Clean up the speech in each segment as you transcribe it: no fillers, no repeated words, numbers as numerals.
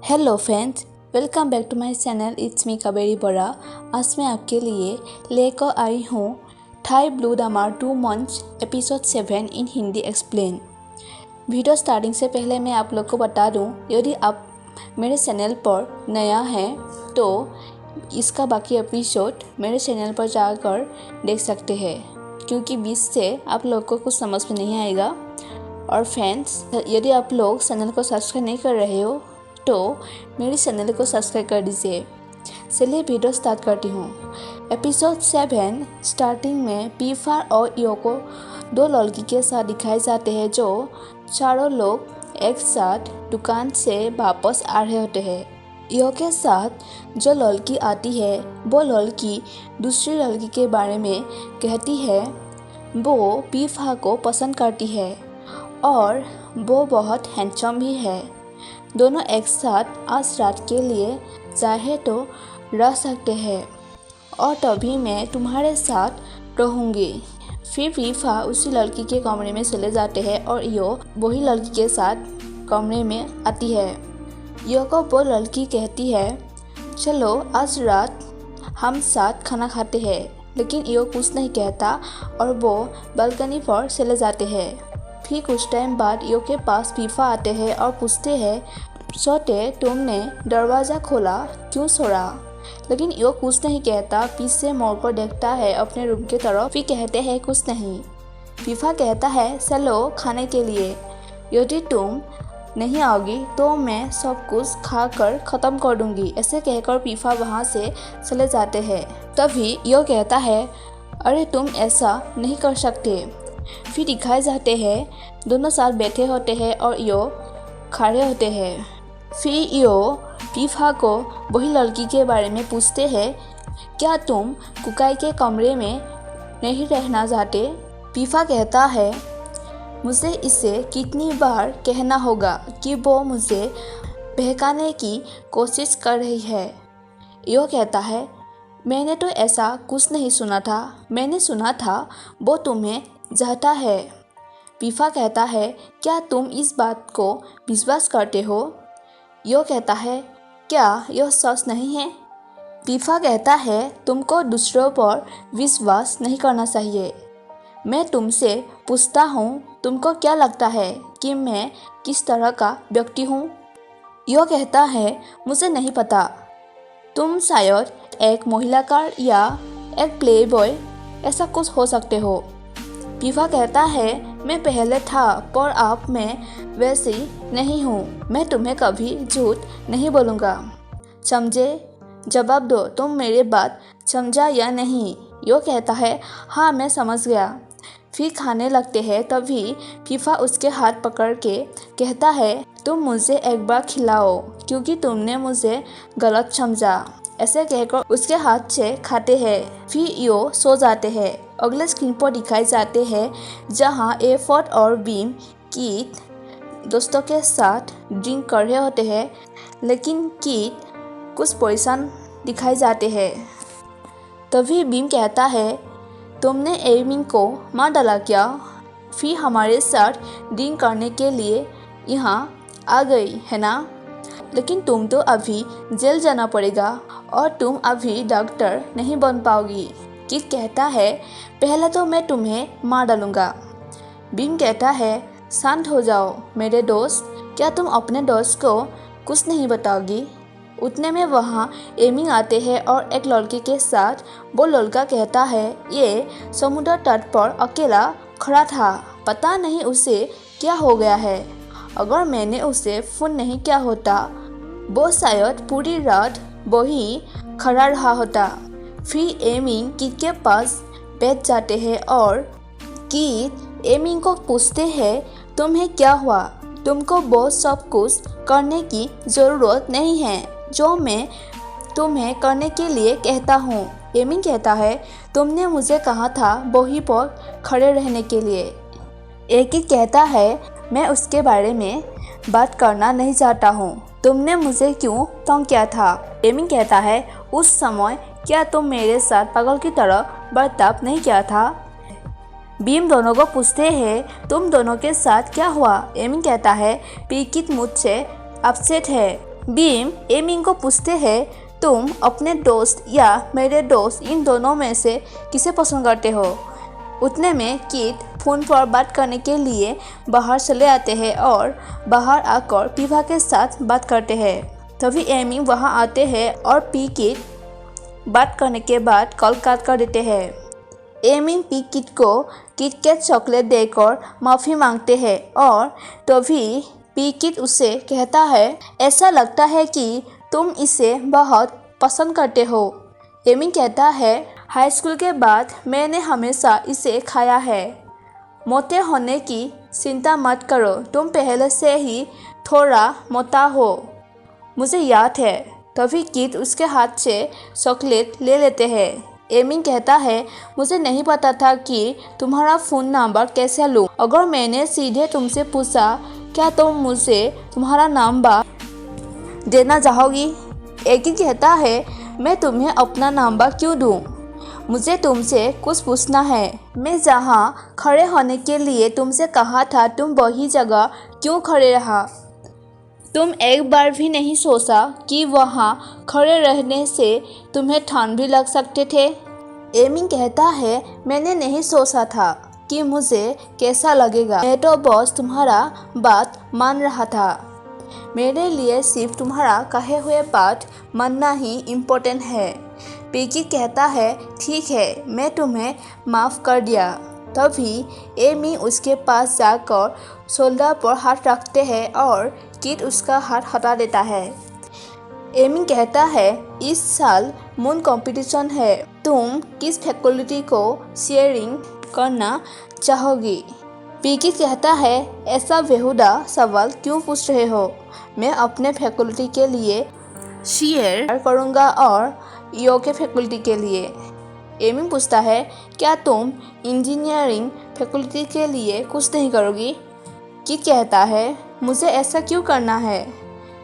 Hello friends, welcome back to my channel. It's me Kaveri Bora. आज मैं आपके लिए लेकर आई हूँ Thai blue drama 2 months episode 7 in Hindi explain. Video starting से पहले मैं आप लोग को बता दूँ, यदि आप मेरे चैनल पर नया हैं तो इसका बाकी एपिसोड मेरे चैनल पर जाकर देख सकते हैं, क्योंकि बीच से आप लोग को कुछ समझ में नहीं आएगा। और फ्रेंड्स, यदि आप लोग चैनल को सब्सक्राइब नहीं कर रहे हो तो मेरे चैनल को सब्सक्राइब कर दीजिए। चलिए वीडियो स्टार्ट करती हूँ। एपिसोड 7 स्टार्टिंग में पीफा और योको दो लड़की के साथ दिखाए जाते हैं, जो चारों लोग एक साथ दुकान से वापस आ रहे होते हैं। यो के साथ जो लड़की आती है वो लड़की दूसरी लड़की के बारे में कहती है वो पीफा को पसंद करती है और वो बहुत हैंडसम भी है। दोनों एक साथ आज रात के लिए चाहे तो रह सकते हैं और तभी मैं तुम्हारे साथ रहूँगी। फिर पीफा उसी लड़की के कमरे में चले जाते हैं और यो वही लड़की के साथ कमरे में आती है। यो को वो लड़की कहती है चलो आज रात हम साथ खाना खाते हैं, लेकिन यो कुछ नहीं कहता और वो बालकनी पर चले जाते हैं। फिर कुछ टाइम बाद यो के पास पीफा आते हैं और पूछते हैं सोते तुमने दरवाज़ा खोला क्यों छोड़ा। लेकिन यो कुछ नहीं कहता, पीछे मोड़कर देखता है अपने रूम की तरफ। फिर कहते हैं कुछ नहीं। पीफा कहता है चलो खाने के लिए, यदि तुम नहीं आओगी तो मैं सब कुछ खाकर ख़त्म कर दूंगी। ऐसे कहकर पीफा वहाँ से चले जाते हैं। तभी यो कहता है अरे तुम ऐसा नहीं कर सकते। फिर दिखाए जाते हैं दोनों साथ बैठे होते हैं और यो खड़े होते हैं। फिर यो पीफा को वही लड़की के बारे में पूछते हैं क्या तुम कुकाई के कमरे में नहीं रहना चाहते। पीफा कहता है मुझे इसे कितनी बार कहना होगा कि वो मुझे बहकाने की कोशिश कर रही है। यो कहता है मैंने तो ऐसा कुछ नहीं सुना था, मैंने सुना था वो तुम्हें चाहता है। पीफा कहता है क्या तुम इस बात को विश्वास करते हो। यो कहता है क्या यह सच नहीं है। पीफा कहता है तुमको दूसरों पर विश्वास नहीं करना चाहिए। मैं तुमसे पूछता हूँ तुमको क्या लगता है कि मैं किस तरह का व्यक्ति हूँ। यो कहता है मुझे नहीं पता, तुम शायद एक महिलाकार या एक प्लेबॉय ऐसा कुछ हो सकते हो। पीफा कहता है मैं पहले था पर अब मैं वैसी नहीं हूँ। मैं तुम्हें कभी झूठ नहीं बोलूँगा, समझे। जवाब दो तुम मेरी बात समझा या नहीं। यो कहता है हाँ मैं समझ गया। फिर खाने लगते हैं। तभी पीफा उसके हाथ पकड़ के कहता है तुम मुझे एक बार खिलाओ क्योंकि तुमने मुझे गलत समझा। ऐसे कहकर उसके हाथ से खाते हैं। फिर यो सो जाते हैं। अगले स्क्रीन पर दिखाए जाते हैं जहां एफर्ट और बीम कीथ दोस्तों के साथ ड्रिंक कर रहे होते हैं, लेकिन कीथ कुछ परेशान दिखाए जाते हैं। तभी बीम कहता है तुमने एमिंग को मार डाला क्या। फिर हमारे साथ ड्रिंक करने के लिए यहाँ आ गई है ना, लेकिन तुम तो अभी जेल जाना पड़ेगा और तुम अभी डॉक्टर नहीं बन पाओगी। कीथ कहता है पहले तो मैं तुम्हें मार डालूंगा। बीम कहता है शांत हो जाओ मेरे दोस्त, क्या तुम अपने दोस्त को कुछ नहीं बताओगी। उतने में वहाँ एमिंग आते हैं और एक लड़के के साथ। वो लड़का कहता है ये समुद्र तट पर अकेला खड़ा था, पता नहीं उसे क्या हो गया है। अगर मैंने उसे फ़ोन नहीं किया होता वो शायद पूरी रात वही खड़ा रहा होता। फिर एमिंग कीथ के पास बैठ जाते हैं और कीथ एमिंग को पूछते हैं तुम्हें क्या हुआ, तुमको वो सब कुछ करने की ज़रूरत नहीं है जो मैं तुम्हें करने के लिए कहता हूँ। एमिंग कहता है तुमने मुझे कहा था वहीं पर खड़े रहने के लिए। एक ही कहता है मैं उसके बारे में बात करना नहीं चाहता हूँ, तुमने मुझे क्यों तंग किया था। एमिंग कहता है उस समय क्या तुम मेरे साथ पागल की तरह बर्ताव नहीं किया था। बीम दोनों को पूछते हैं तुम दोनों के साथ क्या हुआ। एमिंग कहता है कीथ मुझसे अपसेट है, बीम एमिंग को पूछते हैं, तुम अपने दोस्त या मेरे दोस्त इन दोनों में से किसे पसंद करते हो। उतने में किट फ़ोन पर बात करने के लिए बाहर चले आते हैं और बाहर आकर पीवा के साथ बात करते हैं। तभी एमी वहां आते हैं और पी किट बात करने के बाद कॉल काट कर देते हैं। एमी पी किट को किटकैट चॉकलेट देकर माफ़ी मांगते हैं और तभी पी किट उसे कहता है, ऐसा लगता है कि तुम इसे बहुत पसंद करते हो। एमी कहता है, हाई स्कूल के बाद मैंने हमेशा इसे खाया है। मोटे होने की चिंता मत करो, तुम पहले से ही थोड़ा मोटा हो, मुझे याद है। तभी किट उसके हाथ से चॉकलेट ले लेते हैं। एमी कहता है, मुझे नहीं पता था कि तुम्हारा फ़ोन नंबर कैसे लूँ। अगर मैंने सीधे तुमसे पूछा, क्या तुम मुझे तुम्हारा नंबर देना चाहोगी। एमी कहता है, मैं तुम्हें अपना नंबर क्यों दूँ, मुझे तुमसे कुछ पूछना है। मैं जहाँ खड़े होने के लिए तुमसे कहा था, तुम वही जगह क्यों खड़े रहा। तुम एक बार भी नहीं सोचा कि वहाँ खड़े रहने से तुम्हें ठंड भी लग सकते थे। एमी कहता है, मैंने नहीं सोचा था कि मुझे कैसा लगेगा। मैं तो बस तुम्हारा बात मान रहा था। मेरे लिए सिर्फ तुम्हारा कहे हुए बात मानना ही इम्पोर्टेंट है। पिगी कहता है, ठीक है, मैं तुम्हें माफ़ कर दिया। तभी एमी उसके पास जाकर शोल्डर पर हाथ रखते हैं और किट उसका हाथ हटा देता है। एमी कहता है, इस साल मून कंपटीशन है, तुम किस फैकल्टी को शेयरिंग करना चाहोगी। पिगी कहता है, ऐसा बेहुदा सवाल क्यों पूछ रहे हो। मैं अपने फैकल्टी के लिए शेयर करूँगा और यो के फैकल्टी के लिए। एमी पूछता है, क्या तुम इंजीनियरिंग फैकल्टी के लिए कुछ नहीं करोगी। किट कहता है, मुझे ऐसा क्यों करना है।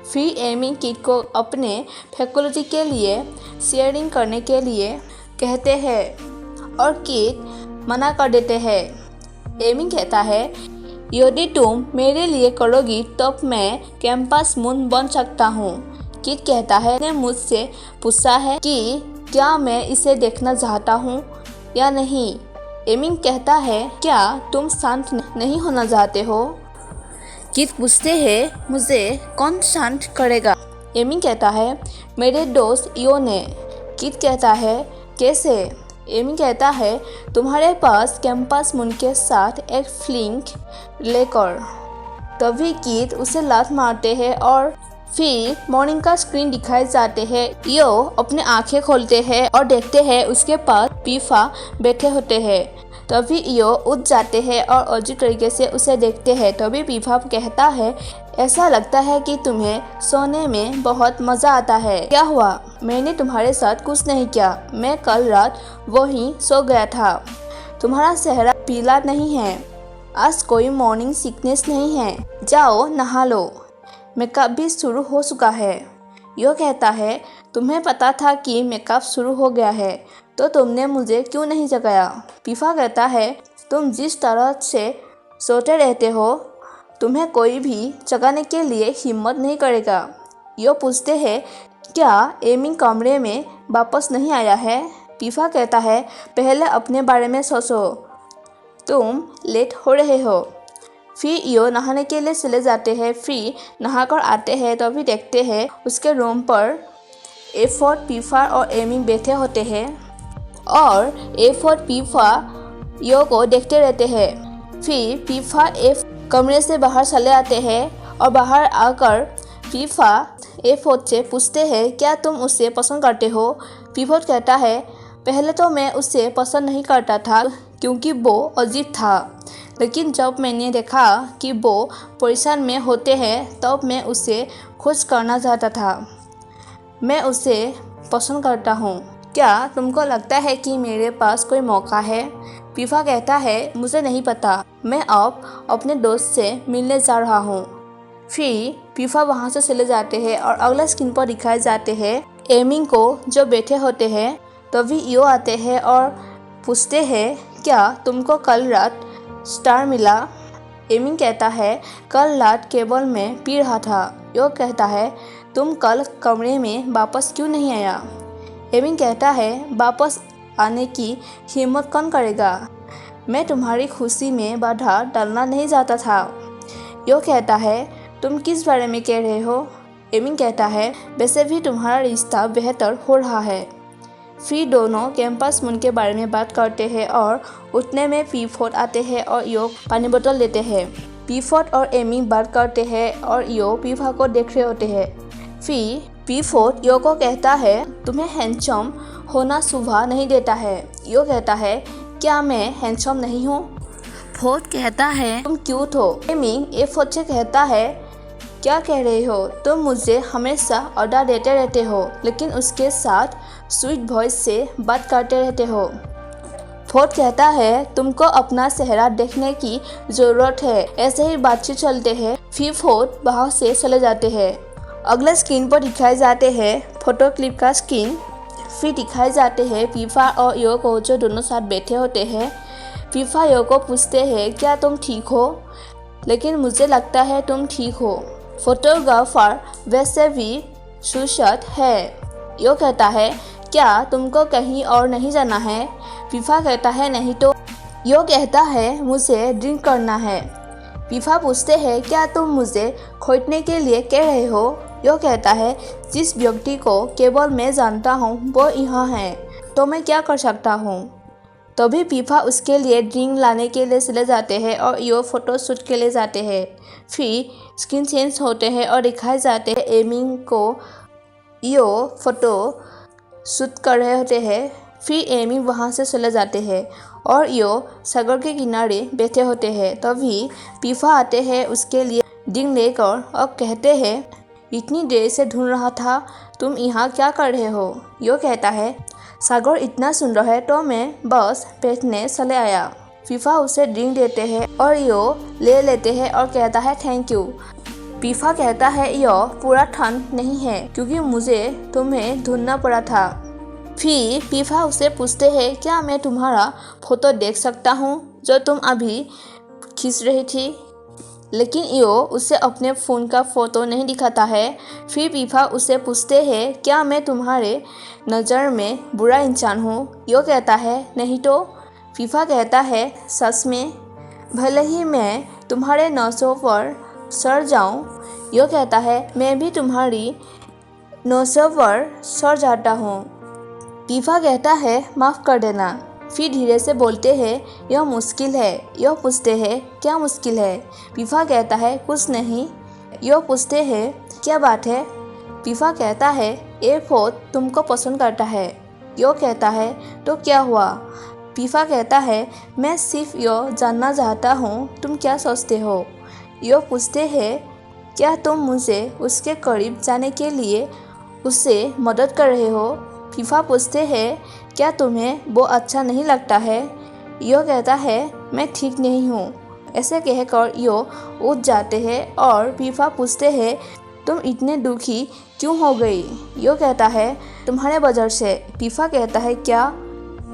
फिर एमी किट को अपने फैकल्टी के लिए शेयरिंग करने के लिए कहते हैं और किट मना कर देते हैं। एमी कहता है, यदि तुम मेरे लिए करोगी तब मैं कैंपस मून बन सकता हूँ। किट कहता है, ने मुझसे पूछा है कि क्या मैं इसे देखना चाहता हूँ या नहीं। एमी कहता है, क्या तुम शांत नहीं होना चाहते हो। किट पूछते हैं, मुझे कौन शांत करेगा। एमी कहता है, मेरे दोस्त यो ने। किट कहता है, कैसे। एमी कहता है, तुम्हारे पास कैंपस मून के साथ एक फ्लिंक लेकर। तभी किट उसे लात मारते हैं और फिर मॉर्निंग का स्क्रीन दिखाए जाते हैं। यो अपने आंखें खोलते हैं और देखते हैं उसके पास पीफा बैठे होते हैं। तभी यो उठ जाते हैं और अजीब तरीके से उसे देखते हैं। तभी पीफा कहता है, ऐसा लगता है कि तुम्हें सोने में बहुत मज़ा आता है। क्या हुआ। मैंने तुम्हारे साथ कुछ नहीं किया, मैं कल रात वहीं सो गया था। तुम्हारा चेहरा पीला नहीं है, आज कोई मॉर्निंग सिकनेस नहीं है, जाओ नहा लो, मेकअप भी शुरू हो चुका है। यो कहता है, तुम्हें पता था कि मेकअप शुरू हो गया है तो तुमने मुझे क्यों नहीं जगाया। पीफा कहता है, तुम जिस तरह से सोते रहते हो तुम्हें कोई भी जगाने के लिए हिम्मत नहीं करेगा। यो पूछते हैं, क्या एमी कमरे में वापस नहीं आया है। पीफा कहता है, पहले अपने बारे में सोचो, तुम लेट हो रहे हो। फिर यो नहाने के लिए चले जाते हैं। फिर नहाकर आते हैं तो अभी देखते हैं उसके रूम पर एफोर्ड, पीफा और एमी बैठे होते हैं और एफोर्ड पीफा यो को देखते रहते हैं। फिर पीफा कमरे से बाहर चले आते हैं और बाहर आकर पीफा एफोर्ड से पूछते हैं, क्या तुम उसे पसंद करते हो। पीफोर्ड कहता है, पहले तो मैं उसे पसंद नहीं करता था क्योंकि वो अजीब था, लेकिन जब मैंने देखा कि वो परेशान में होते हैं तब मैं उसे खुश करना चाहता था। मैं उसे पसंद करता हूँ। क्या तुमको लगता है कि मेरे पास कोई मौका है। पीफा कहता है, मुझे नहीं पता, मैं अब अपने दोस्त से मिलने जा रहा हूँ। फिर पीफा वहाँ से चले जाते हैं और अगला स्क्रीन पर दिखाए जाते हैं एमी को जो बैठे होते हैं। तभी यो आते हैं और पूछते हैं, क्या तुमको कल रात स्टार मिला। एमी कहता है, कल रात केबल में पी रहा था। यो कहता है, तुम कल कमरे में वापस क्यों नहीं आया? एमिन कहता है, वापस आने की हिम्मत कौन करेगा? मैं तुम्हारी खुशी में बाधा डालना नहीं चाहता था। यो कहता है, तुम किस बारे में कह रहे हो? एमिन कहता है, वैसे भी तुम्हारा रिश्ता बेहतर हो रहा है। फिर दोनों कैंपस मून के बारे में बात करते हैं और उतने में पीफोर्ड आते हैं और यो पानी बोतल लेते हैं। पीफोर्ड और एमी बात करते हैं और यो पीफा को देख रहे होते हैं। फिर पीफोर्ड यो को कहता है, तुम्हें हैंडसम होना शोभा नहीं देता है। यो कहता है, क्या मैं हैंडसम नहीं हूँ? फोर्ड कहता है, तुम क्यूट हो। एमी एफोर्ड से कहता है, क्या कह रहे हो? तुम मुझे हमेशा ऑर्डर देते रहते हो लेकिन उसके साथ स्वीट वॉइस से बात करते रहते हो। फोर्ड कहता है, तुमको अपना चेहरा देखने की ज़रूरत है। ऐसे ही बातचीत चलते हैं। फिर फोर्ड वहाँ से चले जाते हैं। अगले स्क्रीन पर दिखाए जाते हैं फोटो क्लिप का स्क्रीन। फिर दिखाए जाते हैं पीफा और यो को जो दोनों साथ बैठे होते हैं। पीफा यो को पूछते हैं, क्या तुम ठीक हो? लेकिन मुझे लगता है तुम ठीक हो। फोटोग्राफर वैसे भी सुसत है। यो कहता है, क्या तुमको कहीं और नहीं जाना है? पीफा कहता है, नहीं तो। यो कहता है, मुझे ड्रिंक करना है। पीफा पूछते हैं, क्या तुम मुझे खोजने के लिए कह रहे हो? यो कहता है, जिस व्यक्ति को केवल मैं जानता हूँ वो यहाँ है, तो मैं क्या कर सकता हूँ? तभी पीफा उसके लिए ड्रिंक लाने के लिए चले जाते हैं और यो फोटो शूट के लिए जाते हैं। फिर स्क्रीन चेंज होते हैं और दिखाए जाते हैं एमिंग को यो फोटो शूट कर रहे होते हैं। फिर एमिंग वहाँ से चले जाते हैं और यो सागर के किनारे बैठे होते हैं। तभी पीफा आते हैं उसके लिए ड्रिंक लेकर और कहते हैं, इतनी देर से ढूंढ रहा था, तुम यहाँ क्या कर रहे हो? यो कहता है, सागर इतना सुंदर है तो मैं बस बैठने चले आया। पीफा उसे ड्रिंक देते हैं और यो ले लेते हैं और कहता है, थैंक यू। पीफा कहता है, यो पूरा ठंड नहीं है क्योंकि मुझे तुम्हें ढूंढना पड़ा था। फिर पीफा उसे पूछते हैं, क्या मैं तुम्हारा फोटो देख सकता हूँ जो तुम अभी खींच रही थी? लेकिन यो उसे अपने फ़ोन का फ़ोटो नहीं दिखाता है। फिर पीफा उसे पूछते हैं, क्या मैं तुम्हारे नज़र में बुरा इंसान हूँ? यो कहता है, नहीं तो। पीफा कहता है, सच में? भले ही मैं तुम्हारे नसों पर सड़ जाऊँ। यो कहता है, मैं भी तुम्हारी नसों पर सड़ जाता हूँ। पीफा कहता है, माफ़ कर देना। फिर धीरे से बोलते हैं, यह मुश्किल है। यो पूछते हैं, क्या मुश्किल है? पीफा कहता है, कुछ नहीं। यो पूछते हैं, क्या बात है? पीफा कहता है, एफोर्ड तुमको पसंद करता है। यो कहता है, तो क्या हुआ? पीफा कहता है, मैं सिर्फ यो जानना चाहता हूँ तुम क्या सोचते हो। यो पूछते हैं, क्या तुम मुझे उसके करीब जाने के लिए उससे मदद कर रहे हो? पीफा पूछते हैं, क्या तुम्हें वो अच्छा नहीं लगता है? यो कहता है, मैं ठीक नहीं हूँ। ऐसे कहकर यो उठ जाते हैं और पीफा पूछते हैं, तुम इतने दुखी क्यों हो गई? यो कहता है, तुम्हारे वजह से। पीफा कहता है, क्या?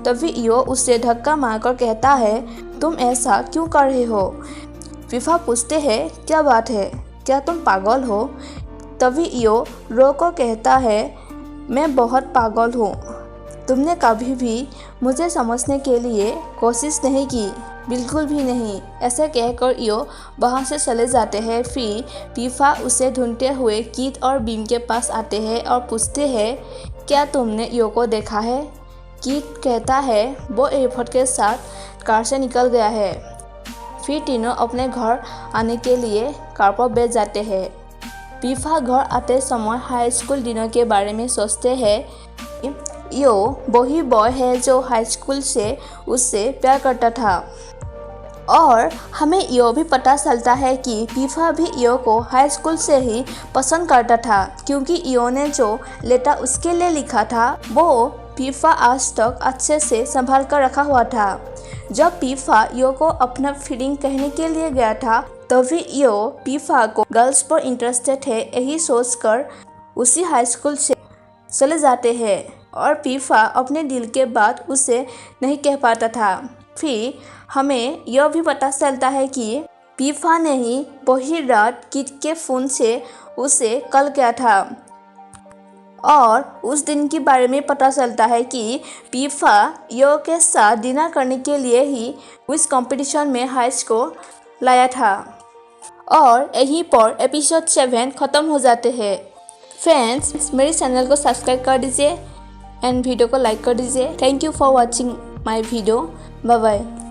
तभी यो उसे धक्का मारकर कहता है, तुम ऐसा क्यों कर रहे हो? पीफा पूछते हैं, क्या बात है? क्या तुम पागल हो? तभी यो रो को कहता है, मैं बहुत पागल हूँ। तुमने कभी भी मुझे समझने के लिए कोशिश नहीं की, बिल्कुल भी नहीं। ऐसे कहकर यो वहाँ से चले जाते हैं। फिर पीफा उसे ढूंढते हुए कीथ और बीम के पास आते हैं और पूछते हैं, क्या तुमने यो को देखा है? कीथ कहता है, वो एफोर्ड के साथ कार से निकल गया है। फिर तीनों अपने घर आने के लिए कार पर बैठ जाते हैं। पीफा घर आते समय हाई स्कूल दिनों के बारे में सोचते हैं। यो वही बॉय है जो हाई स्कूल से उससे प्यार करता था। और हमें यो भी पता चलता है कि पीफा भी यो को हाई स्कूल से ही पसंद करता था, क्योंकि यो ने जो लेटर उसके लिए लिखा था वो पीफा आज तक अच्छे से संभाल कर रखा हुआ था। जब पीफा यो को अपना फीलिंग कहने के लिए गया था, तभी यो पीफा को गर्ल्स पर इंटरेस्टेड है यही सोचकर उसी हाई स्कूल से चले जाते हैं और पीफा अपने दिल के बात उसे नहीं कह पाता था। फिर हमें यह भी पता चलता है कि पीफा ने ही वही रात कीथ के फ़ोन से उसे कॉल किया था। और उस दिन के बारे में पता चलता है कि पीफा यो के साथ डिनर करने के लिए ही उस कंपटीशन में हाइस को लाया था। और यहीं पर एपिसोड 7 ख़त्म हो जाते हैं। फ्रेंड्स, मेरे चैनल को सब्सक्राइब कर दीजिए एंड वीडियो को लाइक कर दीजिए। Thank you for watching my video. Bye bye.